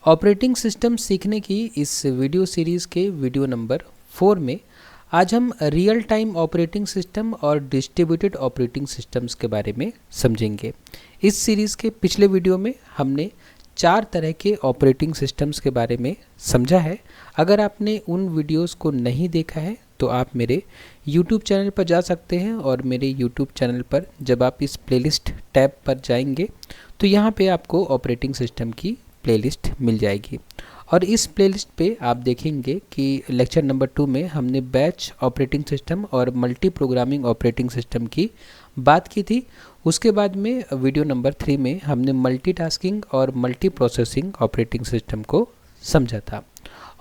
Operating system सीखने की इस वीडियो सीरीज़ के वीडियो नंबर 4 में आज हम रियल टाइम ऑपरेटिंग सिस्टम और डिस्ट्रीब्यूटेड ऑपरेटिंग सिस्टम्स के बारे में समझेंगे। इस सीरीज़ के पिछले वीडियो में हमने 4 तरह के ऑपरेटिंग सिस्टम्स के बारे में समझा है। अगर आपने उन वीडियोस को नहीं देखा है तो आप मेरे YouTube चैनल पर जा सकते हैं और मेरे YouTube चैनल पर जब आप इस प्लेलिस्ट टैब पर जाएंगे तो यहाँ पे आपको ऑपरेटिंग सिस्टम की प्लेलिस्ट मिल जाएगी। और इस प्लेलिस्ट पे आप देखेंगे कि लेक्चर नंबर 2 में हमने बैच ऑपरेटिंग सिस्टम और मल्टी प्रोग्रामिंग ऑपरेटिंग सिस्टम की बात की थी। उसके बाद में वीडियो नंबर 3 में हमने मल्टीटास्किंग और मल्टी प्रोसेसिंग ऑपरेटिंग सिस्टम को समझा था।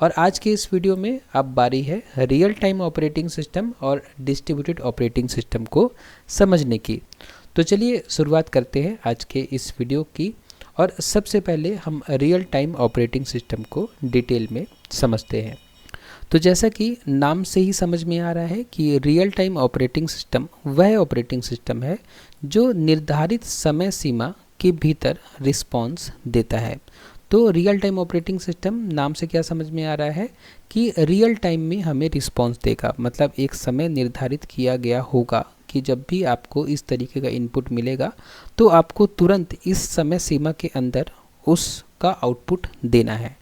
और आज के इस वीडियो में अब बारी है रियल टाइम ऑपरेटिंग सिस्टम और डिस्ट्रीब्यूटेड ऑपरेटिंग सिस्टम को समझने की। तो चलिए शुरुआत करते हैं आज के इस वीडियो की। और सबसे पहले हम रियल टाइम ऑपरेटिंग सिस्टम को डिटेल में समझते हैं। तो जैसा कि नाम से ही समझ में आ रहा है कि रियल टाइम ऑपरेटिंग सिस्टम वह ऑपरेटिंग सिस्टम है जो निर्धारित समय सीमा के भीतर रिस्पॉन्स देता है। तो रियल टाइम ऑपरेटिंग सिस्टम नाम से क्या समझ में आ रहा है कि रियल टाइम में हमें रिस्पॉन्स देगा, मतलब एक समय निर्धारित किया गया होगा कि जब भी आपको इस तरीके का इनपुट मिलेगा तो आपको तुरंत इस समय सीमा के अंदर उसका आउटपुट देना है।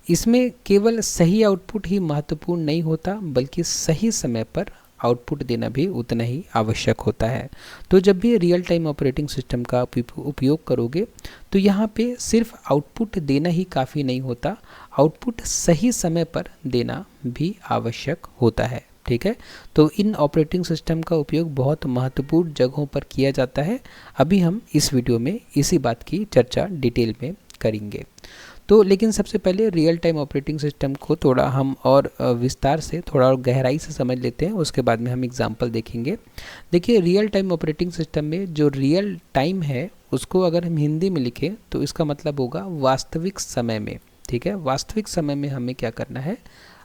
इसमें केवल सही आउटपुट ही महत्वपूर्ण नहीं होता बल्कि सही समय पर आउटपुट देना भी उतना ही आवश्यक होता है। तो जब भी रियल टाइम ऑपरेटिंग सिस्टम का उपयोग करोगे तो यहाँ पे सिर्फ आउटपुट देना ही काफ़ी नहीं होता, आउटपुट सही समय पर देना भी आवश्यक होता है। ठीक है, तो इन ऑपरेटिंग सिस्टम का उपयोग बहुत महत्वपूर्ण जगहों पर किया जाता है। अभी हम इस वीडियो में इसी बात की चर्चा डिटेल में करेंगे। तो लेकिन सबसे पहले रियल टाइम ऑपरेटिंग सिस्टम को थोड़ा हम और विस्तार से, थोड़ा और गहराई से समझ लेते हैं, उसके बाद में हम एग्जाम्पल देखेंगे। देखिए, रियल टाइम ऑपरेटिंग सिस्टम में जो रियल टाइम है उसको अगर हम हिंदी में लिखें तो इसका मतलब होगा वास्तविक समय में। ठीक है, वास्तविक समय में हमें क्या करना है,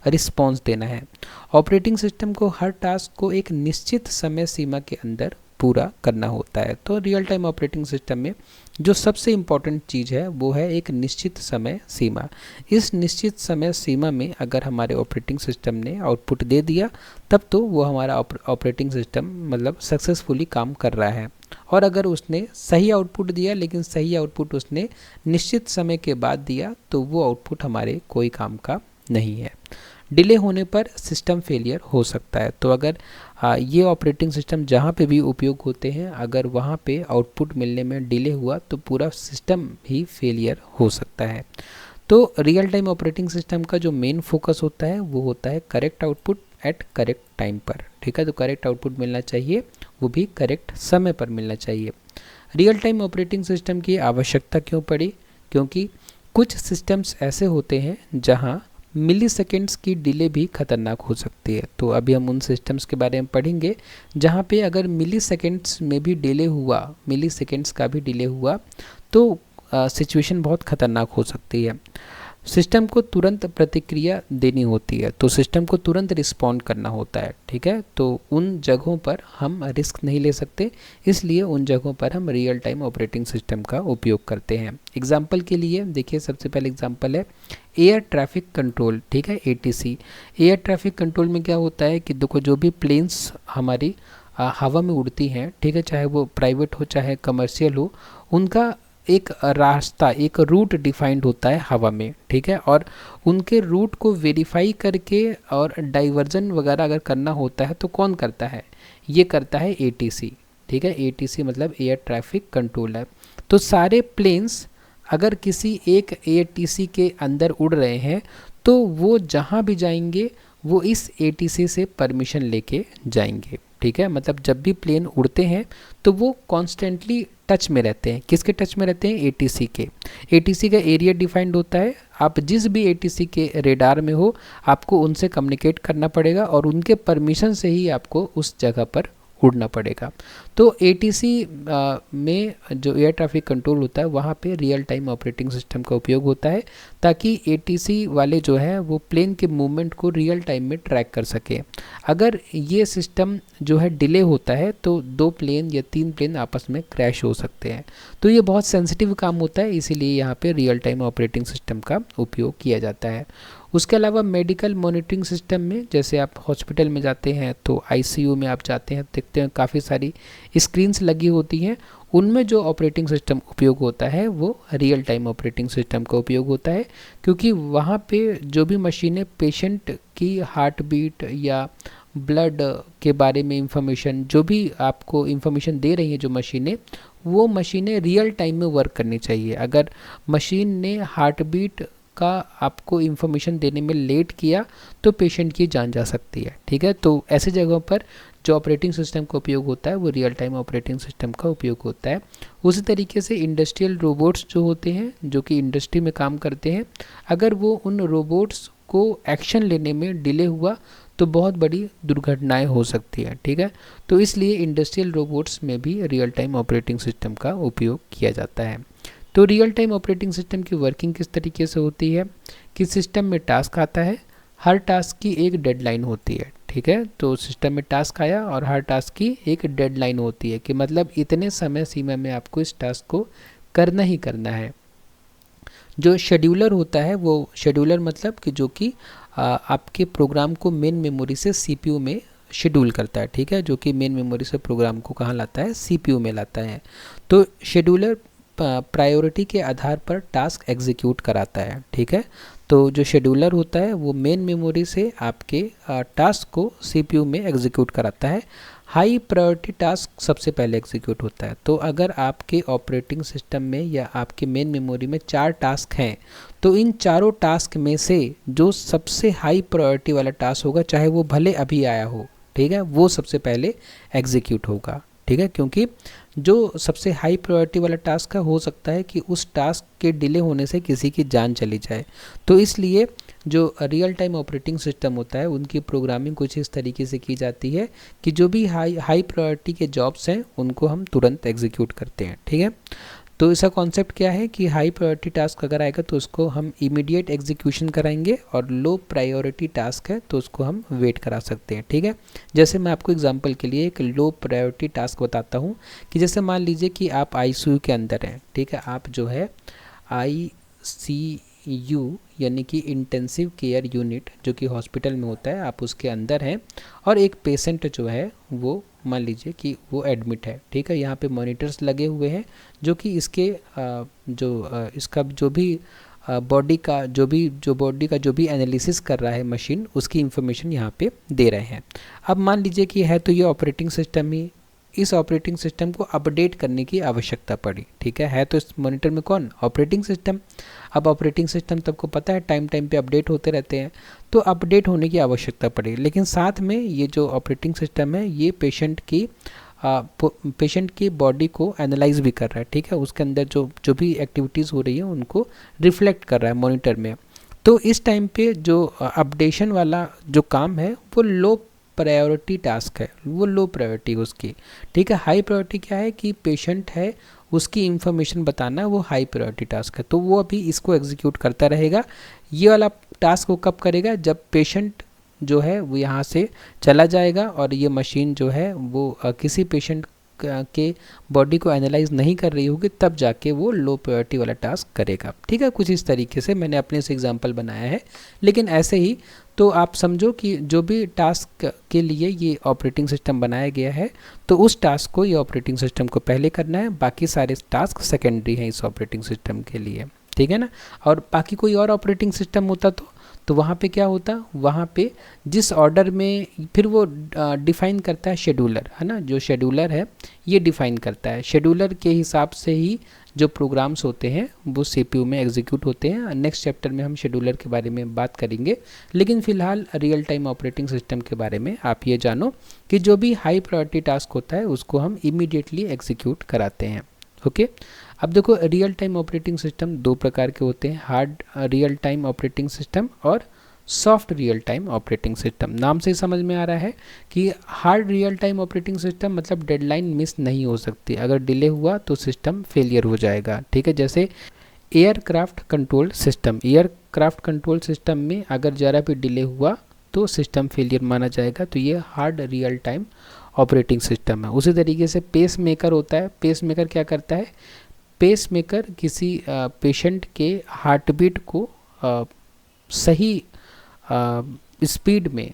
रिस्पॉन्स देना है। ऑपरेटिंग सिस्टम को हर टास्क को एक निश्चित समय सीमा के अंदर पूरा करना होता है। तो रियल टाइम ऑपरेटिंग सिस्टम में जो सबसे इम्पॉर्टेंट चीज़ है वो है एक निश्चित समय सीमा। इस निश्चित समय सीमा में अगर हमारे ऑपरेटिंग सिस्टम ने आउटपुट दे दिया तब तो वो हमारा ऑपरेटिंग सिस्टम मतलब सक्सेसफुली काम कर रहा है। और अगर उसने सही आउटपुट दिया लेकिन सही आउटपुट उसने निश्चित समय के बाद दिया तो वो आउटपुट हमारे कोई काम का नहीं है। डिले होने पर सिस्टम फेलियर हो सकता है। तो अगर ये ऑपरेटिंग सिस्टम जहाँ पे भी उपयोग होते हैं अगर वहाँ पे आउटपुट मिलने में डिले हुआ तो पूरा सिस्टम ही फेलियर हो सकता है। तो रियल टाइम ऑपरेटिंग सिस्टम का जो मेन फोकस होता है वो होता है correct output at correct time पर। ठीक है, तो करेक्ट आउटपुट मिलना चाहिए, वो भी करेक्ट समय पर मिलना चाहिए। रियल टाइम ऑपरेटिंग सिस्टम की आवश्यकता क्यों पड़ी? क्योंकि कुछ सिस्टम्स ऐसे होते हैं जहाँ मिली सेकेंड्स की डिले भी खतरनाक हो सकती है। तो अभी हम उन सिस्टम्स के बारे में पढ़ेंगे जहाँ पे अगर मिली सेकेंड्स में भी डिले हुआ, मिली सेकेंड्स का भी डिले हुआ तो सिचुएशन बहुत खतरनाक हो सकती है। सिस्टम को तुरंत प्रतिक्रिया देनी होती है, तो सिस्टम को तुरंत रिस्पॉन्ड करना होता है। ठीक है, तो उन जगहों पर हम रिस्क नहीं ले सकते, इसलिए उन जगहों पर हम रियल टाइम ऑपरेटिंग सिस्टम का उपयोग करते हैं। एग्जाम्पल के लिए देखिए, सबसे पहले एग्जाम्पल है एयर ट्रैफिक कंट्रोल। ठीक है, ATC। एयर ट्रैफिक कंट्रोल में क्या होता है कि देखो, जो भी प्लेन्स हमारी हवा में उड़ती हैं, ठीक है, चाहे वो प्राइवेट हो चाहे कमर्शियल हो, उनका एक रास्ता, एक रूट डिफाइंड होता है हवा में। ठीक है, और उनके रूट को वेरीफाई करके और डाइवर्जन वगैरह अगर करना होता है तो कौन करता है? ये करता है ATC। ठीक है, ATC मतलब एयर ट्रैफिक कंट्रोलर। तो सारे प्लेन्स अगर किसी एक ATC के अंदर उड़ रहे हैं तो वो जहाँ भी जाएंगे वो इस ATC से परमिशन लेके जाएंगे। ठीक है, मतलब जब भी प्लेन उड़ते हैं तो वो कॉन्स्टेंटली टच में रहते हैं। किसके टच में रहते हैं? ATC के। ATC का एरिया डिफाइंड होता है, आप जिस भी ATC के रेडार में हो आपको उनसे कम्युनिकेट करना पड़ेगा और उनके परमिशन से ही आपको उस जगह पर उड़ना पड़ेगा। तो ATC में जो एयर ट्रैफिक कंट्रोल होता है वहाँ पे रियल टाइम ऑपरेटिंग सिस्टम का उपयोग होता है, ताकि ATC वाले जो है वो प्लेन के मूवमेंट को रियल टाइम में ट्रैक कर सके। अगर ये सिस्टम जो है डिले होता है तो 2 प्लेन या 3 प्लेन आपस में क्रैश हो सकते हैं। तो ये बहुत सेंसिटिव काम होता है, इसीलिए यहाँ पे रियल टाइम ऑपरेटिंग सिस्टम का उपयोग किया जाता है। उसके अलावा मेडिकल मॉनिटरिंग सिस्टम में, जैसे आप हॉस्पिटल में जाते हैं तो ICU में आप जाते हैं, देखते हैं काफ़ी सारी स्क्रीन्स लगी होती हैं, उनमें जो ऑपरेटिंग सिस्टम उपयोग होता है वो रियल टाइम ऑपरेटिंग सिस्टम का उपयोग होता है, क्योंकि वहाँ पे जो भी मशीनें पेशेंट की हार्ट बीट या ब्लड के बारे में इंफॉर्मेशन, जो भी आपको इंफॉर्मेशन दे रही हैं जो मशीनें, वो मशीनें रियल टाइम में वर्क करनी चाहिए। अगर मशीन ने हार्ट बीट का आपको इन्फॉर्मेशन देने में लेट किया तो पेशेंट की जान जा सकती है, ठीक है। तो ऐसे जगहों पर जो ऑपरेटिंग सिस्टम का उपयोग होता है वो रियल टाइम ऑपरेटिंग सिस्टम का उपयोग होता है। उसी तरीके से इंडस्ट्रियल रोबोट्स जो होते हैं, जो कि इंडस्ट्री में काम करते हैं, अगर वो उन रोबोट्स को एक्शन लेने में डिले हुआ तो बहुत बड़ी दुर्घटनाएं हो सकती हैं, ठीक है। तो इसलिए इंडस्ट्रियल रोबोट्स में भी रियल टाइम ऑपरेटिंग सिस्टम का उपयोग किया जाता है। तो रियल टाइम ऑपरेटिंग सिस्टम की वर्किंग किस तरीके से होती है कि सिस्टम में टास्क आता है, हर टास्क की एक डेडलाइन होती है, ठीक है। तो सिस्टम में टास्क आया और हर टास्क की एक डेडलाइन होती है कि मतलब इतने समय सीमा में आपको इस टास्क को करना ही करना है। जो शेड्यूलर होता है, वो शेड्यूलर मतलब कि जो कि आपके प्रोग्राम को मेन मेमोरी से CPU में शेड्यूल करता है, ठीक है, जो कि मेन मेमोरी से प्रोग्राम को कहाँ लाता है, CPU में लाता है। तो शेड्यूलर प्रायोरिटी के आधार पर टास्क एग्जीक्यूट कराता है, ठीक है। तो जो शेड्यूलर होता है वो मेन मेमोरी से आपके टास्क को CPU में एग्जीक्यूट कराता है। हाई प्रायोरिटी टास्क सबसे पहले एग्जीक्यूट होता है। तो अगर आपके ऑपरेटिंग सिस्टम में या आपके मेन मेमोरी में 4 टास्क हैं, तो इन चारों टास्क में से जो सबसे हाई प्रायोरिटी वाला टास्क होगा, चाहे वो भले अभी आया हो, ठीक है, वो सबसे पहले एग्जीक्यूट होगा, ठीक है। क्योंकि जो सबसे हाई प्रायोरिटी वाला टास्क है, हो सकता है कि उस टास्क के डिले होने से किसी की जान चली जाए। तो इसलिए जो रियल टाइम ऑपरेटिंग सिस्टम होता है उनकी प्रोग्रामिंग कुछ इस तरीके से की जाती है कि जो भी हाई प्रायोरिटी के जॉब्स हैं उनको हम तुरंत एग्जीक्यूट करते हैं, ठीक है। तो इसका कॉन्सेप्ट क्या है कि हाई प्रायोरिटी टास्क अगर आएगा तो उसको हम इमीडिएट एग्जीक्यूशन कराएंगे, और लो प्रायोरिटी टास्क है तो उसको हम वेट करा सकते हैं, ठीक है। जैसे मैं आपको एग्जांपल के लिए एक लो प्रायोरिटी टास्क बताता हूँ कि जैसे मान लीजिए कि आप ICU के अंदर हैं, ठीक है, आप जो है ICU यानी कि इंटेंसिव केयर यूनिट जो कि हॉस्पिटल में होता है, आप उसके अंदर हैं और एक पेशेंट जो है वो मान लीजिए कि वो एडमिट है, ठीक है। यहाँ पे मॉनिटर्स लगे हुए हैं जो कि इसके इसका जो भी बॉडी का जो भी एनालिसिस कर रहा है मशीन, उसकी इंफॉर्मेशन यहाँ पे दे रहे हैं। अब मान लीजिए कि है तो ये ऑपरेटिंग सिस्टम ही, इस ऑपरेटिंग सिस्टम को अपडेट करने की आवश्यकता पड़ी, ठीक है तो इस मॉनिटर में कौन, ऑपरेटिंग सिस्टम। अब ऑपरेटिंग सिस्टम सबको पता है टाइम पे अपडेट होते रहते हैं, तो अपडेट होने की आवश्यकता पड़ी, लेकिन साथ में ये जो ऑपरेटिंग सिस्टम है ये पेशेंट की बॉडी को एनालाइज भी कर रहा है, ठीक है। उसके अंदर जो भी एक्टिविटीज़ हो रही है उनको रिफ्लेक्ट कर रहा है मॉनिटर में। तो इस टाइम पे जो अपडेशन वाला जो काम है वो लो प्रायोरिटी टास्क है, वो लो प्रायोरिटी उसकी, ठीक है। हाई प्रायोरिटी क्या है कि पेशेंट है उसकी इंफॉर्मेशन बताना, वो हाई प्रायोरिटी टास्क है, तो वो अभी इसको एग्जीक्यूट करता रहेगा। ये वाला टास्क वो कब करेगा, जब पेशेंट जो है वो यहाँ से चला जाएगा और ये मशीन जो है वो किसी पेशेंट के बॉडी को एनालाइज नहीं कर रही होगी, तब जाके वो लो प्रायोरिटी वाला टास्क करेगा, ठीक है। कुछ इस तरीके से मैंने अपने से एग्जांपल बनाया है, लेकिन ऐसे ही तो आप समझो कि जो भी टास्क के लिए ये ऑपरेटिंग सिस्टम बनाया गया है, तो उस टास्क को ये ऑपरेटिंग सिस्टम को पहले करना है, बाकी सारे टास्क सेकेंडरी हैं इस ऑपरेटिंग सिस्टम के लिए, ठीक है ना। और बाकी कोई और ऑपरेटिंग सिस्टम होता तो वहाँ पे क्या होता, वहाँ पे जिस ऑर्डर में फिर वो डिफ़ाइन करता है शेड्यूलर, है ना, जो शेड्यूलर है ये डिफ़ाइन करता है, शेड्यूलर के हिसाब से ही जो प्रोग्राम्स होते हैं वो CPU में एग्जीक्यूट होते हैं। नेक्स्ट चैप्टर में हम शेड्यूलर के बारे में बात करेंगे, लेकिन फ़िलहाल रियल टाइम ऑपरेटिंग सिस्टम के बारे में आप ये जानो कि जो भी हाई प्रायोरिटी टास्क होता है उसको हम इमीडिएटली एग्जीक्यूट कराते हैं, ओके। अब देखो रियल टाइम ऑपरेटिंग सिस्टम 2 प्रकार के होते हैं, hard real time operating system और soft real time operating system, नाम से समझ में आ रहा है कि hard real time operating system मतलब डेडलाइन मिस नहीं हो सकती, अगर डिले हुआ तो सिस्टम फेलियर हो जाएगा। ठीक है, जैसे aircraft control system, aircraft control system में अगर ज़रा भी डिले हुआ तो सिस्टम फेलियर माना जाएगा। तो ये hard real time operating system है। उसी तरीके से पेस मेकर होता है। पेस मेकर क्या करता है? पेस मेकर किसी पेशेंट के हार्ट बीट को सही स्पीड में,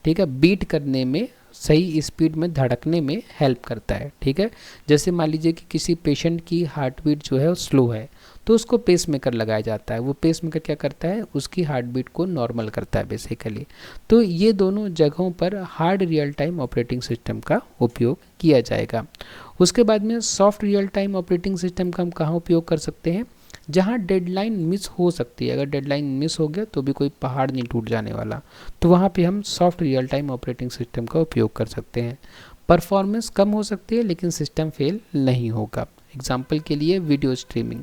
ठीक है, बीट करने में, सही स्पीड में धड़कने में हेल्प करता है। ठीक है, जैसे मान लीजिए कि किसी पेशेंट की हार्ट बीट जो है वो स्लो है तो उसको पेस मेकर लगाया जाता है। वो पेस मेकर क्या करता है? उसकी हार्ट बीट को नॉर्मल करता है बेसिकली। तो ये दोनों जगहों पर hard real time operating system का उपयोग किया जाएगा। उसके बाद में soft real time operating system का हम कहाँ उपयोग कर सकते हैं? जहाँ डेडलाइन मिस हो सकती है। अगर डेडलाइन मिस हो गया तो भी कोई पहाड़ नहीं टूट जाने वाला, तो वहाँ पे हम soft real time operating system का उपयोग कर सकते हैं। परफॉर्मेंस कम हो सकती है लेकिन सिस्टम फेल नहीं होगा। एग्जाम्पल के लिए वीडियो स्ट्रीमिंग,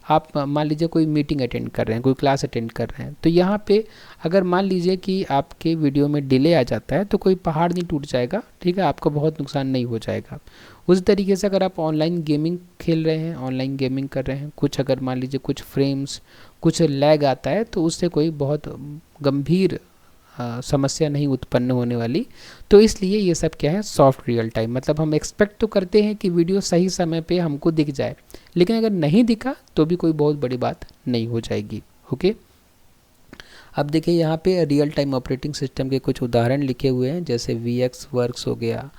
आप मान लीजिए कोई मीटिंग अटेंड कर रहे हैं, कोई क्लास अटेंड कर रहे हैं, तो यहाँ पे अगर मान लीजिए कि आपके वीडियो में डिले आ जाता है तो कोई पहाड़ नहीं टूट जाएगा। ठीक है, आपका बहुत नुकसान नहीं हो जाएगा। उसी तरीके से अगर आप ऑनलाइन गेमिंग खेल रहे हैं, ऑनलाइन गेमिंग कर रहे हैं, कुछ अगर मान लीजिए कुछ फ्रेम्स, कुछ लैग आता है तो उससे कोई बहुत गंभीर समस्या नहीं उत्पन्न होने वाली। तो इसलिए ये सब क्या है? Soft real time. मतलब हम एक्सपेक्ट तो करते हैं कि वीडियो सही समय पे हमको दिख जाए, लेकिन अगर नहीं दिखा तो भी कोई बहुत बड़ी बात नहीं हो जाएगी। ओके, अब देखिए यहाँ पे रियल टाइम ऑपरेटिंग सिस्टम के कुछ उदाहरण लिखे हुए हैं, जैसे VX वर्क्स हो गया,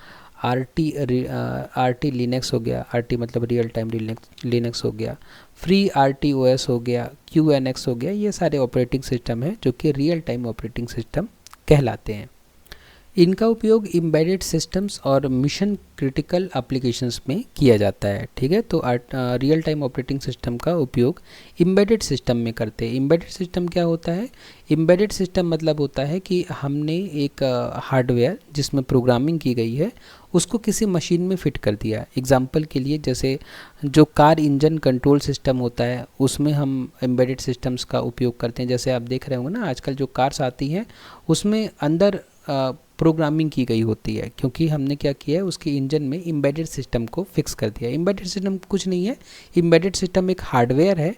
RT लिनक्स हो गया, RT मतलब रियल टाइम लिनक्स हो गया, फ्री RTOS हो गया, QNX हो गया। ये सारे ऑपरेटिंग सिस्टम हैं जो कि रियल टाइम ऑपरेटिंग सिस्टम कहलाते हैं। इनका उपयोग एम्बेडेड सिस्टम्स और मिशन क्रिटिकल एप्लीकेशंस में किया जाता है। ठीक है, तो रियल टाइम ऑपरेटिंग सिस्टम का उपयोग एम्बेडेड सिस्टम में करते हैं। एम्बेडेड सिस्टम क्या होता है? एम्बेडेड सिस्टम मतलब होता है कि हमने एक हार्डवेयर जिसमें प्रोग्रामिंग की गई है उसको किसी मशीन में फिट कर दिया। एग्जाम्पल के लिए जैसे जो कार इंजन कंट्रोल सिस्टम होता है उसमें हम एम्बेडेड सिस्टम्स का उपयोग करते हैं। जैसे आप देख रहे होंगे ना, आजकल जो कार्स आती हैं उसमें अंदर प्रोग्रामिंग की गई होती है, क्योंकि हमने क्या किया है, उसके इंजन में एम्बेडेड सिस्टम को फिक्स कर दिया। एम्बेडेड सिस्टम कुछ नहीं है, एम्बेडेड सिस्टम एक हार्डवेयर है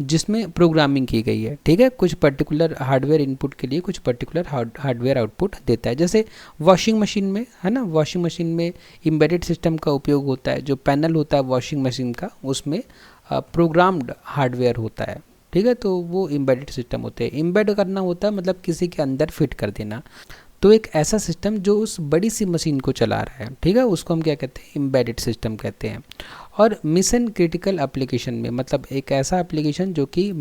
जिसमें प्रोग्रामिंग की गई है। ठीक है, कुछ पर्टिकुलर हार्डवेयर इनपुट के लिए कुछ पर्टिकुलर हार्डवेयर आउटपुट देता है। जैसे वॉशिंग मशीन में है ना, वॉशिंग मशीन में एम्बेडेड सिस्टम का उपयोग होता है। जो पैनल होता है वॉशिंग मशीन का, उसमें प्रोग्राम्ड हार्डवेयर होता है। ठीक है, तो वो एम्बेडेड सिस्टम होते हैं। एम्बेड करना होता है मतलब किसी के अंदर फिट कर देना। तो एक ऐसा सिस्टम जो उस बड़ी सी मशीन को चला रहा है, ठीक है, उसको हम क्या कहते हैं? एम्बेडेड सिस्टम कहते हैं। और मिशन क्रिटिकल एप्लीकेशन में मतलब एक ऐसा एप्लीकेशन जो कि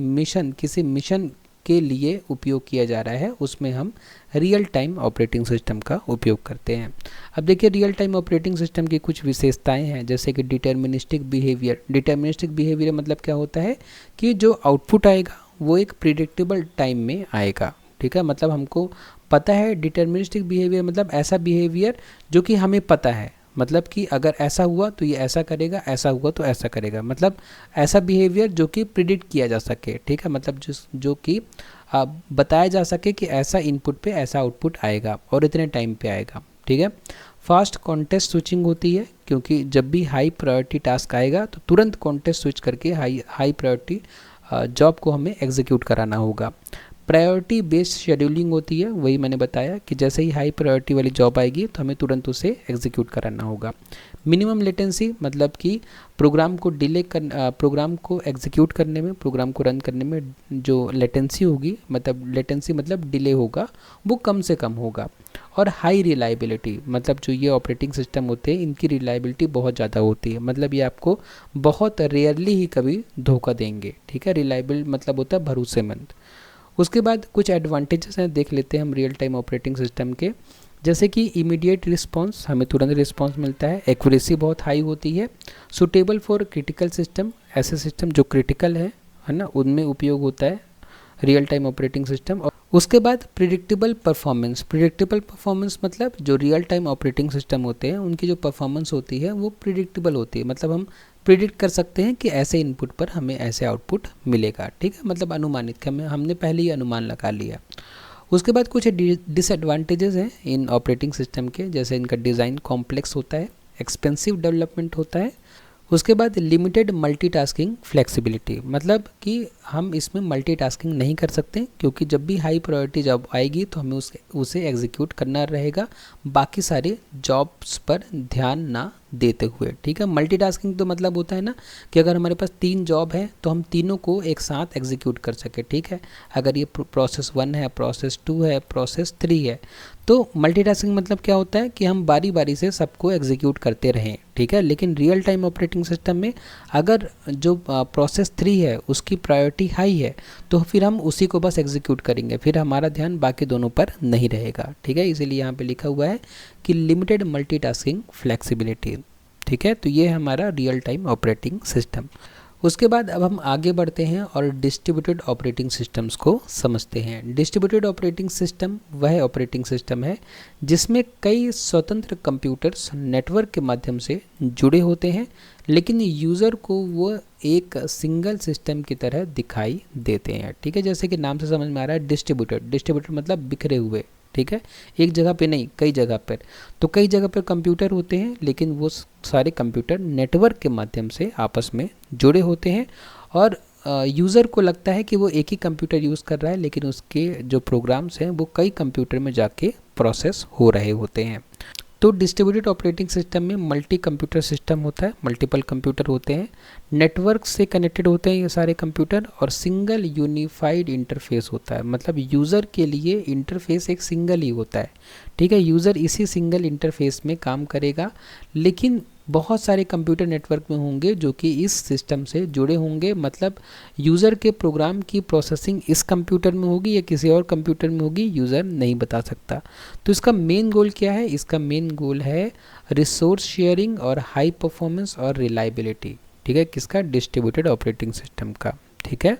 किसी मिशन के लिए उपयोग किया जा रहा है, उसमें हम रियल टाइम ऑपरेटिंग सिस्टम का उपयोग करते हैं। अब देखिए रियल टाइम ऑपरेटिंग सिस्टम की कुछ विशेषताएं हैं, जैसे कि डिटर्मिनिस्टिक बिहेवियर। डिटर्मिनिस्टिक बिहेवियर मतलब क्या होता है कि जो आउटपुट आएगा वो एक प्रिडिक्टेबल टाइम में आएगा। ठीक है, मतलब हमको पता है। डिटर्मिनिस्टिक बिहेवियर मतलब ऐसा बिहेवियर जो कि हमें पता है, मतलब कि अगर ऐसा हुआ तो ये ऐसा करेगा, ऐसा हुआ तो ऐसा करेगा। मतलब ऐसा बिहेवियर जो कि प्रिडिक्ट किया जा सके। ठीक है, मतलब जो कि बताया जा सके कि ऐसा इनपुट पे ऐसा आउटपुट आएगा और इतने टाइम पे आएगा। ठीक है, फास्ट कॉन्टेक्स्ट स्विचिंग होती है, क्योंकि जब भी हाई प्रायोरिटी टास्क आएगा तो तुरंत कॉन्टेक्स्ट स्विच करके हाई प्रायोरिटी जॉब को हमें एग्जीक्यूट कराना होगा। प्रायोरिटी बेस्ड शेड्यूलिंग होती है, वही मैंने बताया कि जैसे ही हाई प्रायोरिटी वाली जॉब आएगी तो हमें तुरंत उसे एग्जीक्यूट कराना होगा। मिनिमम लेटेंसी मतलब कि प्रोग्राम को एग्जीक्यूट करने में, प्रोग्राम को रन करने में जो लेटेंसी होगी, मतलब लेटेंसी मतलब डिले होगा, वो कम से कम होगा। और हाई रिलायबिलिटी मतलब जो ये ऑपरेटिंग सिस्टम होते हैं इनकी रिलायबिलिटी बहुत ज़्यादा होती है, मतलब ये आपको बहुत रेयरली ही कभी धोखा देंगे। ठीक है, रिलायबल मतलब होता है भरोसेमंद। उसके बाद कुछ एडवांटेजेस हैं, देख लेते हैं हम रियल टाइम ऑपरेटिंग सिस्टम के। जैसे कि इमीडिएट रिस्पांस, हमें तुरंत रिस्पांस मिलता है। एक्यूरेसी बहुत हाई होती है। सूटेबल फॉर क्रिटिकल सिस्टम, ऐसे सिस्टम जो क्रिटिकल है ना, उनमें उपयोग होता है रियल टाइम ऑपरेटिंग सिस्टम। और उसके बाद प्रिडिक्टेबल परफॉर्मेंस। प्रिडिक्टेबल परफॉर्मेंस मतलब जो रियल टाइम ऑपरेटिंग सिस्टम होते हैं उनकी जो परफॉर्मेंस होती है वो प्रिडिक्टेबल होती है, मतलब हम प्रिडिक्ट कर सकते हैं कि ऐसे इनपुट पर हमें ऐसे आउटपुट मिलेगा। ठीक है, मतलब अनुमानित, हमने पहले ही अनुमान लगा लिया। उसके बाद कुछ डिसएडवांटेजेस हैं इन ऑपरेटिंग सिस्टम के, जैसे इनका डिज़ाइन कॉम्प्लेक्स होता है, एक्सपेंसिव डेवलपमेंट होता है। उसके बाद लिमिटेड मल्टीटास्किंग फ्लेक्सिबिलिटी, मतलब कि हम इसमें मल्टीटास्किंग नहीं कर सकते, क्योंकि जब भी हाई प्रायोरिटी जॉब आएगी तो हमें उसे एग्जीक्यूट करना रहेगा, बाकी सारे जॉब्स पर ध्यान ना देते हुए। ठीक है, मल्टीटास्किंग तो मतलब होता है ना कि अगर हमारे पास 3 जॉब है तो हम तीनों को एक साथ एग्जीक्यूट कर सके। ठीक है, अगर ये प्रोसेस 1 है, प्रोसेस 2 है, प्रोसेस 3 है, तो मल्टीटास्किंग मतलब क्या होता है कि हम बारी बारी से सबको एग्जीक्यूट करते रहें। ठीक है, लेकिन रियल टाइम ऑपरेटिंग सिस्टम में अगर जो प्रोसेस 3 है उसकी प्रायोरिटी हाई है तो फिर हम उसी को बस एग्जीक्यूट करेंगे, फिर हमारा ध्यान बाकी दोनों पर नहीं रहेगा। ठीक है, इसीलिए यहाँ पे लिखा हुआ है कि लिमिटेड मल्टीटास्किंग फ्लेक्सिबिलिटी। ठीक है, तो ये है हमारा रियल टाइम ऑपरेटिंग सिस्टम। उसके बाद अब हम आगे बढ़ते हैं और डिस्ट्रीब्यूटेड ऑपरेटिंग सिस्टम्स को समझते हैं। डिस्ट्रीब्यूटेड ऑपरेटिंग सिस्टम वह ऑपरेटिंग सिस्टम है जिसमें कई स्वतंत्र कंप्यूटर्स नेटवर्क के माध्यम से जुड़े होते हैं, लेकिन यूज़र को वो एक सिंगल सिस्टम की तरह दिखाई देते हैं। ठीक है, जैसे कि नाम से समझ में आ रहा है डिस्ट्रीब्यूटेड, डिस्ट्रीब्यूटेड मतलब बिखरे हुए। ठीक है, एक जगह पे नहीं, कई जगह पर। तो कई जगह पर कंप्यूटर होते हैं, लेकिन वो सारे कंप्यूटर नेटवर्क के माध्यम से आपस में जुड़े होते हैं और यूज़र को लगता है कि वो एक ही कंप्यूटर यूज़ कर रहा है, लेकिन उसके जो प्रोग्राम्स हैं वो कई कंप्यूटर में जाके प्रोसेस हो रहे होते हैं। तो डिस्ट्रीब्यूटेड ऑपरेटिंग सिस्टम में मल्टी कंप्यूटर सिस्टम होता है, मल्टीपल कंप्यूटर होते हैं, नेटवर्क से कनेक्टेड होते हैं ये सारे कंप्यूटर, और सिंगल यूनिफाइड इंटरफेस होता है, मतलब यूज़र के लिए इंटरफेस एक सिंगल ही होता है। ठीक है, यूज़र इसी सिंगल इंटरफेस में काम करेगा, लेकिन बहुत सारे कंप्यूटर नेटवर्क में होंगे जो कि इस सिस्टम से जुड़े होंगे, मतलब यूज़र के प्रोग्राम की प्रोसेसिंग इस कंप्यूटर में होगी या किसी और कंप्यूटर में होगी, यूज़र नहीं बता सकता। तो इसका मेन गोल क्या है? इसका मेन गोल है रिसोर्स शेयरिंग और हाई परफॉर्मेंस और रिलायबिलिटी। ठीक है, किसका? डिस्ट्रीब्यूटेड ऑपरेटिंग सिस्टम का। ठीक है,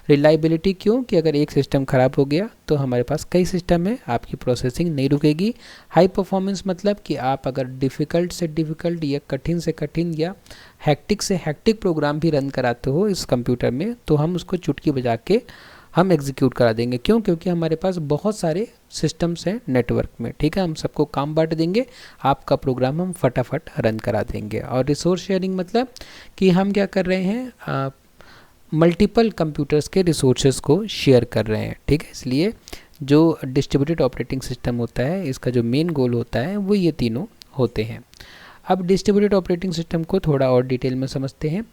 रिलायबिलिटी क्यों? कि अगर एक सिस्टम ख़राब हो गया तो हमारे पास कई सिस्टम है, आपकी प्रोसेसिंग नहीं रुकेगी। हाई परफॉर्मेंस मतलब कि आप अगर डिफ़िकल्ट से डिफ़िकल्ट या कठिन से कठिन या हैक्टिक से हैक्टिक प्रोग्राम भी रन कराते हो इस कंप्यूटर में, तो हम उसको चुटकी बजा के हम एग्जीक्यूट करा देंगे। क्यों? क्योंकि हमारे पास बहुत सारे सिस्टम्स हैं नेटवर्क में। ठीक है, हम सबको काम बांट देंगे, आपका प्रोग्राम हम फटाफट रन करा देंगे। और रिसोर्स शेयरिंग मतलब कि हम क्या कर रहे हैं, मल्टीपल कंप्यूटर्स के रिसोर्सेज को शेयर कर रहे हैं। ठीक है, इसलिए जो डिस्ट्रीब्यूटेड ऑपरेटिंग सिस्टम होता है इसका जो मेन गोल होता है वो ये तीनों होते हैं। अब डिस्ट्रीब्यूटेड ऑपरेटिंग सिस्टम को थोड़ा और डिटेल में समझते हैं।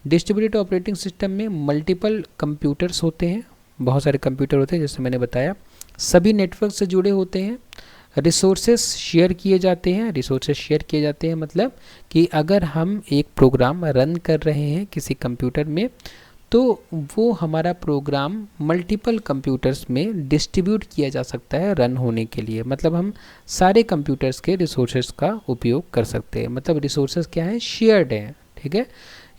डिस्ट्रीब्यूटेड ऑपरेटिंग सिस्टम में मल्टीपल कंप्यूटर्स होते हैं, बहुत सारे कंप्यूटर होते हैं, जैसे मैंने बताया, सभी नेटवर्क से जुड़े होते हैं, रिसोर्सेज शेयर किए जाते हैं। रिसोर्सेज शेयर किए जाते हैं मतलब कि अगर हम एक प्रोग्राम रन कर रहे हैं किसी कंप्यूटर में, तो वो हमारा प्रोग्राम मल्टीपल कंप्यूटर्स में डिस्ट्रीब्यूट किया जा सकता है रन होने के लिए। मतलब हम सारे कंप्यूटर्स के रिसोर्सेज का उपयोग कर सकते हैं, मतलब रिसोर्सेज क्या है? शेयर्ड हैं। ठीक है,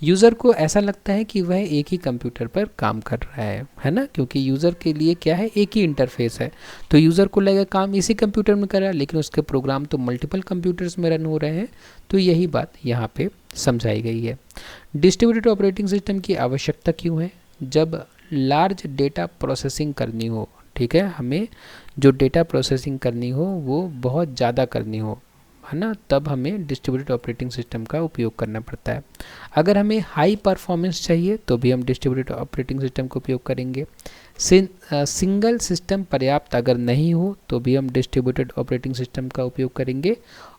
यूज़र को ऐसा लगता है कि वह एक ही कंप्यूटर पर काम कर रहा है ना, क्योंकि यूज़र के लिए क्या है? एक ही इंटरफेस है, तो यूज़र को लगेगा काम इसी कंप्यूटर में कर रहा है, लेकिन उसके प्रोग्राम तो मल्टीपल कंप्यूटर्स में रन हो रहे हैं। तो यही बात यहाँ पे समझाई गई है। डिस्ट्रीब्यूटेड ऑपरेटिंग सिस्टम की आवश्यकता क्यों है? जब लार्ज डेटा प्रोसेसिंग करनी हो, ठीक है, हमें जो डेटा प्रोसेसिंग करनी हो वो बहुत ज़्यादा करनी हो, है ना, तब हमें डिस्ट्रीब्यूटेड ऑपरेटिंग सिस्टम का उपयोग करना पड़ता है। अगर हमें हाई परफॉर्मेंस चाहिए तो भी हम डिस्ट्रीब्यूटेड ऑपरेटिंग सिस्टम का उपयोग करेंगे। सिंगल सिस्टम पर्याप्त अगर नहीं हो तो भी हम डिस्ट्रीब्यूटेड ऑपरेटिंग सिस्टम का उपयोग करेंगे।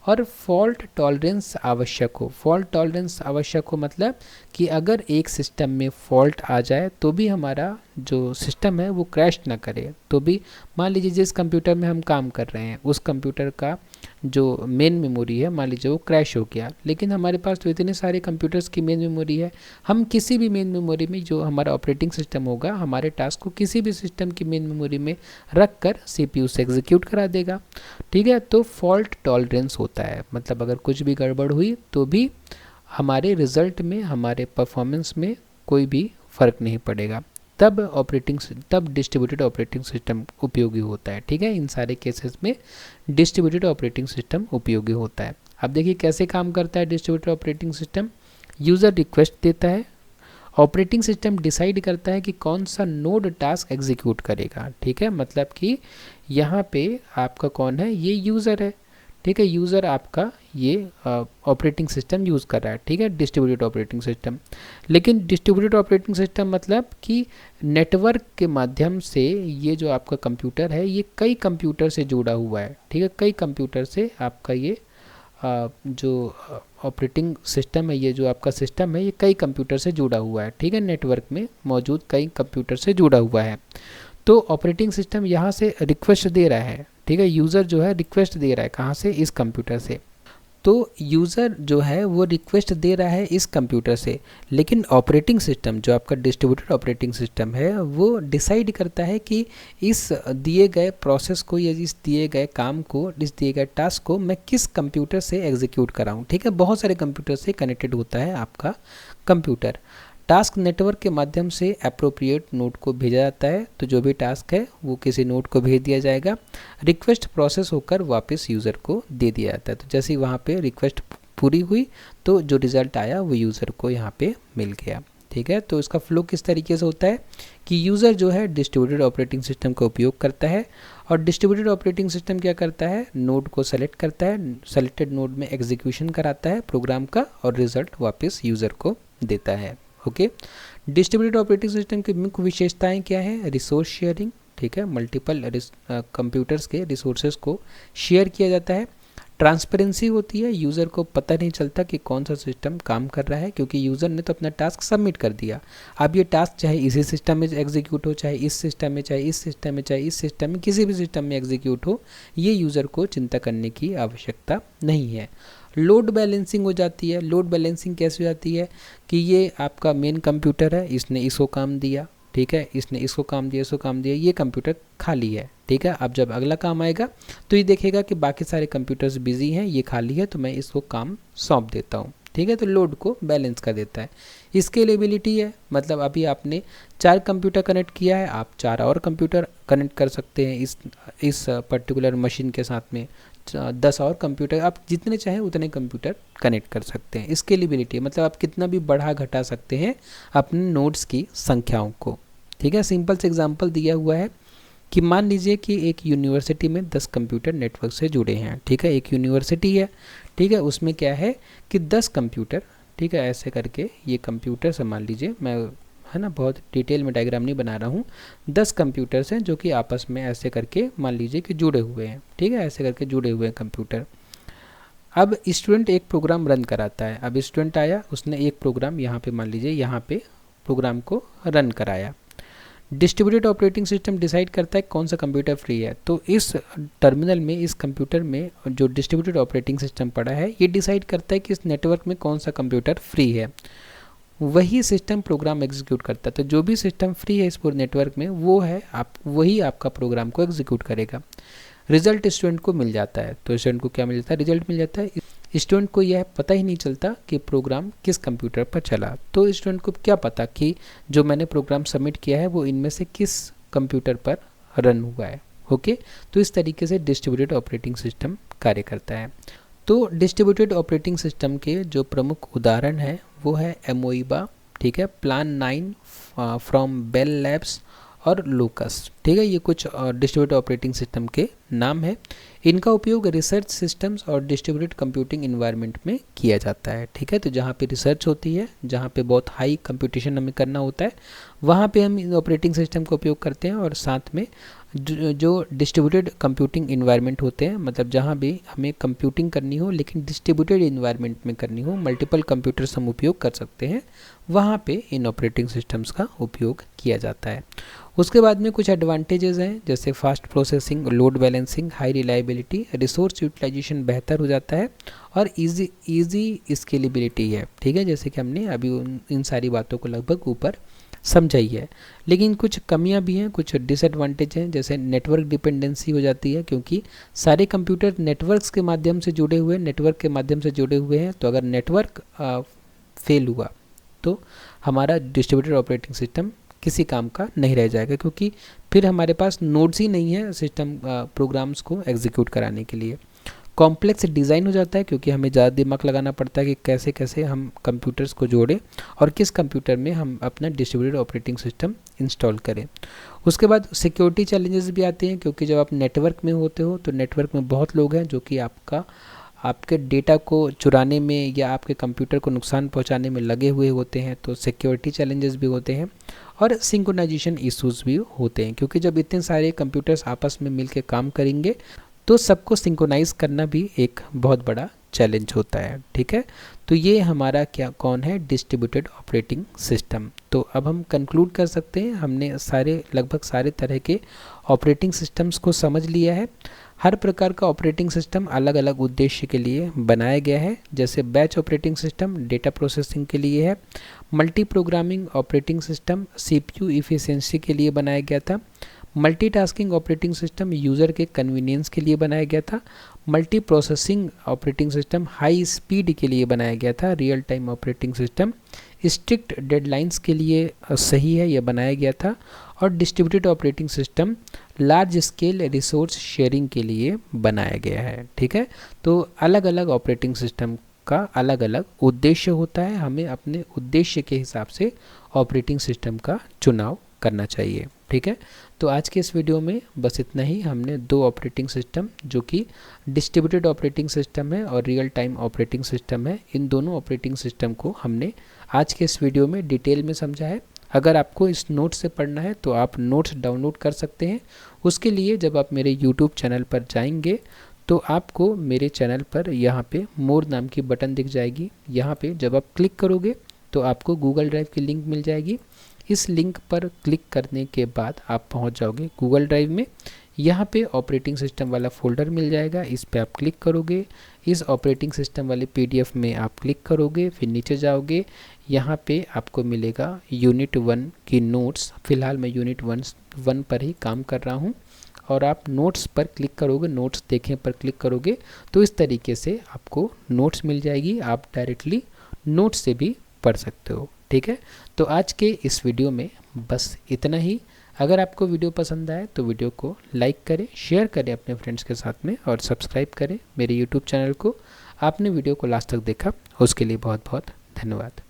और फॉल्ट टॉलरेंस आवश्यक हो। फॉल्ट टॉलरेंस आवश्यक हो मतलब कि अगर एक सिस्टम में फॉल्ट आ जाए तो भी हमारा जो सिस्टम है वो क्रैश ना करे। तो भी मान लीजिए जिस कंप्यूटर में हम काम कर रहे हैं उस कंप्यूटर का जो मेन मेमोरी है मान लीजिए वो क्रैश हो गया, लेकिन हमारे पास तो इतने सारे कंप्यूटर्स की मेन मेमोरी है, हम किसी भी मेन मेमोरी में जो हमारा ऑपरेटिंग सिस्टम होगा हमारे टास्क को किसी भी सिस्टम की मेन मेमोरी में रख कर CPU से एग्जीक्यूट करा देगा। ठीक है, तो फॉल्ट टॉलरेंस होता है, मतलब अगर कुछ भी गड़बड़ हुई तो भी हमारे रिजल्ट में हमारे परफॉर्मेंस में कोई भी फ़र्क नहीं पड़ेगा, तब डिस्ट्रीब्यूटेड ऑपरेटिंग सिस्टम उपयोगी होता है। ठीक है, इन सारे केसेस में डिस्ट्रीब्यूटेड ऑपरेटिंग सिस्टम उपयोगी होता है। अब देखिए कैसे काम करता है distributed operating system. User request देता है ऑपरेटिंग सिस्टम डिसाइड करता है कि कौन सा नोड टास्क एग्जीक्यूट करेगा, ठीक है। मतलब कि यहाँ पे आपका कौन है, ये यूज़र है, ठीक है। यूज़र आपका ये ऑपरेटिंग सिस्टम यूज़ कर रहा है, ठीक है, डिस्ट्रीब्यूटेड ऑपरेटिंग सिस्टम। लेकिन डिस्ट्रीब्यूटेड ऑपरेटिंग सिस्टम मतलब कि नेटवर्क के माध्यम से ये जो आपका कंप्यूटर है ये कई कंप्यूटर से जुड़ा हुआ है, ठीक है। कई कंप्यूटर से आपका ये जो ऑपरेटिंग सिस्टम है, ये जो आपका सिस्टम है ये कई कंप्यूटर से जुड़ा हुआ है, ठीक है। नेटवर्क में मौजूद कई कंप्यूटर से जुड़ा हुआ है। तो ऑपरेटिंग सिस्टम यहाँ से रिक्वेस्ट दे रहा है, ठीक है। यूज़र जो है रिक्वेस्ट दे रहा है कहाँ से, इस कंप्यूटर से। तो यूज़र जो है वो रिक्वेस्ट दे रहा है इस कंप्यूटर से, लेकिन ऑपरेटिंग सिस्टम जो आपका डिस्ट्रीब्यूटेड ऑपरेटिंग सिस्टम है वो डिसाइड करता है कि इस दिए गए प्रोसेस को या इस दिए गए काम को, इस दिए गए टास्क को मैं किस कंप्यूटर से एग्जीक्यूट कराऊँ, ठीक है। बहुत सारे कंप्यूटर से कनेक्टेड होता है आपका कंप्यूटर। टास्क नेटवर्क के माध्यम से अप्रोप्रिएट नोड को भेजा जाता है, तो जो भी टास्क है वो किसी नोड को भेज दिया जाएगा। रिक्वेस्ट प्रोसेस होकर वापस यूज़र को दे दिया जाता है। तो जैसे ही वहाँ पे रिक्वेस्ट पूरी हुई तो जो रिज़ल्ट आया वो यूज़र को यहाँ पे मिल गया, ठीक है। तो इसका फ्लो किस तरीके से होता है कि यूज़र जो है डिस्ट्रीब्यूटेड ऑपरेटिंग सिस्टम का उपयोग करता है और डिस्ट्रीब्यूटेड ऑपरेटिंग सिस्टम क्या करता है, नोड को सेलेक्ट करता है, सेलेक्टेड नोड में एग्जीक्यूशन कराता है प्रोग्राम का और रिज़ल्ट वापस यूज़र को देता है। ओके, डिस्ट्रीब्यूटेड ऑपरेटिंग सिस्टम की मुख्य विशेषताएं क्या है, रिसोर्स शेयरिंग, ठीक है। मल्टीपल कंप्यूटर्स के रिसोर्सेज को शेयर किया जाता है। ट्रांसपेरेंसी होती है, यूज़र को पता नहीं चलता कि कौन सा सिस्टम काम कर रहा है, क्योंकि यूज़र ने तो अपना टास्क सबमिट कर दिया। अब ये टास्क चाहे इसी सिस्टम में एग्जीक्यूट हो, चाहे इस सिस्टम में, चाहे इस सिस्टम में, चाहे इस सिस्टम में, किसी भी सिस्टम में एग्जीक्यूट हो, ये यूज़र को चिंता करने की आवश्यकता नहीं है। लोड बैलेंसिंग हो जाती है। लोड बैलेंसिंग कैसे हो जाती है कि ये आपका मेन कंप्यूटर है, इसने इसको काम दिया, ठीक है, इसने इसको काम दिया, इसको काम दिया, ये कंप्यूटर खाली है, ठीक है। अब जब अगला काम आएगा तो ये देखेगा कि बाकी सारे कंप्यूटर्स बिजी हैं, ये खाली है, तो मैं इसको काम सौंप देता हूँ, ठीक है। तो लोड को बैलेंस कर देता है। स्केलेबिलिटी है, मतलब अभी आपने 4 कंप्यूटर कनेक्ट किया है, आप 4 और कंप्यूटर कनेक्ट कर सकते हैं इस पर्टिकुलर मशीन के साथ में। 10 और कंप्यूटर, आप जितने चाहें उतने कंप्यूटर कनेक्ट कर सकते हैं। स्केलेबिलिटी मतलब आप कितना भी बढ़ा घटा सकते हैं अपने नोड्स की संख्याओं को, ठीक है। सिंपल से एग्जांपल दिया हुआ है कि मान लीजिए कि एक यूनिवर्सिटी में 10 कंप्यूटर नेटवर्क से जुड़े हैं, ठीक है। एक यूनिवर्सिटी है, ठीक है, उसमें क्या है कि 10 कंप्यूटर, ठीक है, ऐसे करके ये कंप्यूटर से मान लीजिए, मैं है ना बहुत डिटेल में डायग्राम नहीं बना रहा हूँ, 10 कंप्यूटर्स हैं जो कि आपस में ऐसे करके मान लीजिए कि जुड़े हुए हैं, ठीक है, ऐसे करके जुड़े हुए हैं कंप्यूटर। अब स्टूडेंट एक प्रोग्राम रन कराता है। अब स्टूडेंट आया, उसने एक प्रोग्राम यहाँ पे मान लीजिए यहाँ पे प्रोग्राम को रन कराया। डिस्ट्रीब्यूटेड ऑपरेटिंग सिस्टम डिसाइड करता है कौन सा कंप्यूटर फ्री है। तो इस टर्मिनल में, इस कंप्यूटर में जो डिस्ट्रीब्यूटेड ऑपरेटिंग सिस्टम पड़ा है ये डिसाइड करता है कि इस नेटवर्क में कौन सा कंप्यूटर फ्री है, वही सिस्टम प्रोग्राम एग्जीक्यूट करता है। तो जो भी सिस्टम फ्री है इस पूरे नेटवर्क में वो है वही आपका प्रोग्राम को एग्जीक्यूट करेगा। रिजल्ट स्टूडेंट को मिल जाता है। तो स्टूडेंट को क्या मिल जाता है, रिजल्ट मिल जाता है। स्टूडेंट को यह पता ही नहीं चलता कि प्रोग्राम किस कंप्यूटर पर चला। तो स्टूडेंट को क्या पता कि जो मैंने प्रोग्राम सबमिट किया है वो इनमें से किस कंप्यूटर पर रन हुआ है। ओके, तो इस तरीके से डिस्ट्रीब्यूटेड ऑपरेटिंग सिस्टम कार्य करता है। तो डिस्ट्रीब्यूटेड ऑपरेटिंग सिस्टम के जो प्रमुख उदाहरण हैं वो है एमोइबा, ठीक है, प्लान 9 फ्रॉम बेल लैब्स और लोकस, ठीक है। ये कुछ डिस्ट्रीब्यूटेड ऑपरेटिंग सिस्टम के नाम है। इनका उपयोग रिसर्च सिस्टम्स और डिस्ट्रीब्यूटेड कंप्यूटिंग इन्वायरमेंट में किया जाता है, ठीक है। तो जहाँ पे रिसर्च होती है, जहाँ पे बहुत हाई कंप्यूटेशन हमें करना होता है, वहाँ पे हम ऑपरेटिंग सिस्टम का उपयोग करते हैं। और साथ में जो डिस्ट्रीब्यूटेड कंप्यूटिंग इन्वायरमेंट होते हैं, मतलब जहाँ भी हमें कंप्यूटिंग करनी हो लेकिन डिस्ट्रीब्यूटेड इन्वायरमेंट में करनी हो, मल्टीपल कंप्यूटर्स हम उपयोग कर सकते हैं, वहाँ पे इन ऑपरेटिंग सिस्टम्स का उपयोग किया जाता है। उसके बाद में कुछ एडवांटेजेस हैं, जैसे fast processing, load balancing, high reliability, resource utilisation बेहतर हो जाता है और इजी स्केलेबिलिटी है, ठीक है। जैसे कि हमने अभी इन सारी बातों को लगभग ऊपर समझाई है। लेकिन कुछ कमियां भी हैं, कुछ डिसएडवांटेज हैं, जैसे नेटवर्क डिपेंडेंसी हो जाती है, क्योंकि सारे कंप्यूटर नेटवर्क्स के माध्यम से जुड़े हुए हैं। तो अगर नेटवर्क फेल हुआ तो हमारा डिस्ट्रीब्यूटेड ऑपरेटिंग सिस्टम किसी काम का नहीं रह जाएगा, क्योंकि फिर हमारे पास नोड्स ही नहीं है सिस्टम प्रोग्राम्स को एग्जीक्यूट कराने के लिए। कॉम्प्लेक्स डिज़ाइन हो जाता है क्योंकि हमें ज़्यादा दिमाग लगाना पड़ता है कि कैसे कैसे हम कंप्यूटर्स को जोड़ें और किस कंप्यूटर में हम अपना डिस्ट्रीब्यूटेड ऑपरेटिंग सिस्टम इंस्टॉल करें। उसके बाद सिक्योरिटी चैलेंजेस भी आते हैं क्योंकि जब आप नेटवर्क में होते हो तो नेटवर्क में बहुत लोग हैं जो कि आपके डेटा को चुराने में या आपके कंप्यूटर को नुकसान पहुंचाने में लगे हुए होते हैं, तो सिक्योरिटी चैलेंजेस भी होते हैं और सिंक्रोनाइजेशन इश्यूज भी होते हैं क्योंकि जब इतने सारे कंप्यूटर्स आपस में मिलकर काम करेंगे तो सबको सिंक्रोनाइज करना भी एक बहुत बड़ा चैलेंज होता है। ठीक है, तो ये हमारा कौन है, डिस्ट्रीब्यूटेड ऑपरेटिंग सिस्टम। तो अब हम कंक्लूड कर सकते हैं, हमने लगभग सारे तरह के ऑपरेटिंग सिस्टम्स को समझ लिया है। हर प्रकार का ऑपरेटिंग सिस्टम अलग अलग उद्देश्य के लिए बनाया गया है। जैसे batch operating system data processing के लिए है, multi programming operating system CPU efficiency के लिए बनाया गया था, मल्टीटास्किंग ऑपरेटिंग सिस्टम यूज़र के कन्वीनियंस के लिए बनाया गया था, multi processing operating system high speed के लिए बनाया गया था, real time operating system strict deadlines के लिए सही है, यह बनाया गया था, और distributed operating system large scale resource sharing के लिए बनाया गया है। ठीक है, तो अलग अलग ऑपरेटिंग सिस्टम का अलग अलग उद्देश्य होता है, हमें अपने उद्देश्य के हिसाब से ऑपरेटिंग सिस्टम का चुनाव करना चाहिए। ठीक है, तो आज के इस वीडियो में बस इतना ही। हमने दो ऑपरेटिंग सिस्टम जो कि डिस्ट्रीब्यूटेड ऑपरेटिंग सिस्टम है और रियल टाइम ऑपरेटिंग सिस्टम है, इन दोनों ऑपरेटिंग सिस्टम को हमने आज के इस वीडियो में डिटेल में समझा है। अगर आपको इस नोट से पढ़ना है तो आप नोट्स डाउनलोड कर सकते हैं। उसके लिए जब आप मेरे यूट्यूब चैनल पर जाएंगे तो आपको मेरे चैनल पर यहाँ पे मोर नाम की बटन दिख जाएगी। यहाँ पे जब आप क्लिक करोगे तो आपको गूगल ड्राइव की लिंक मिल जाएगी। इस लिंक पर क्लिक करने के बाद आप पहुँच जाओगे गूगल ड्राइव में। यहाँ पे ऑपरेटिंग सिस्टम वाला फोल्डर मिल जाएगा, इस पे आप क्लिक करोगे। इस ऑपरेटिंग सिस्टम वाले PDF में आप क्लिक करोगे, फिर नीचे जाओगे, यहाँ पे आपको मिलेगा यूनिट 1 की नोट्स। फिलहाल मैं यूनिट 1 पर ही काम कर रहा हूँ और आप नोट्स पर क्लिक करोगे, नोट्स देखें पर क्लिक करोगे तो इस तरीके से आपको नोट्स मिल जाएगी। आप डायरेक्टली नोट्स से भी पढ़ सकते हो। ठीक है, तो आज के इस वीडियो में बस इतना ही। अगर आपको वीडियो पसंद आए तो वीडियो को लाइक करें, शेयर करें अपने फ्रेंड्स के साथ में और सब्सक्राइब करें मेरे यूट्यूब चैनल को। आपने वीडियो को लास्ट तक देखा उसके लिए बहुत बहुत धन्यवाद।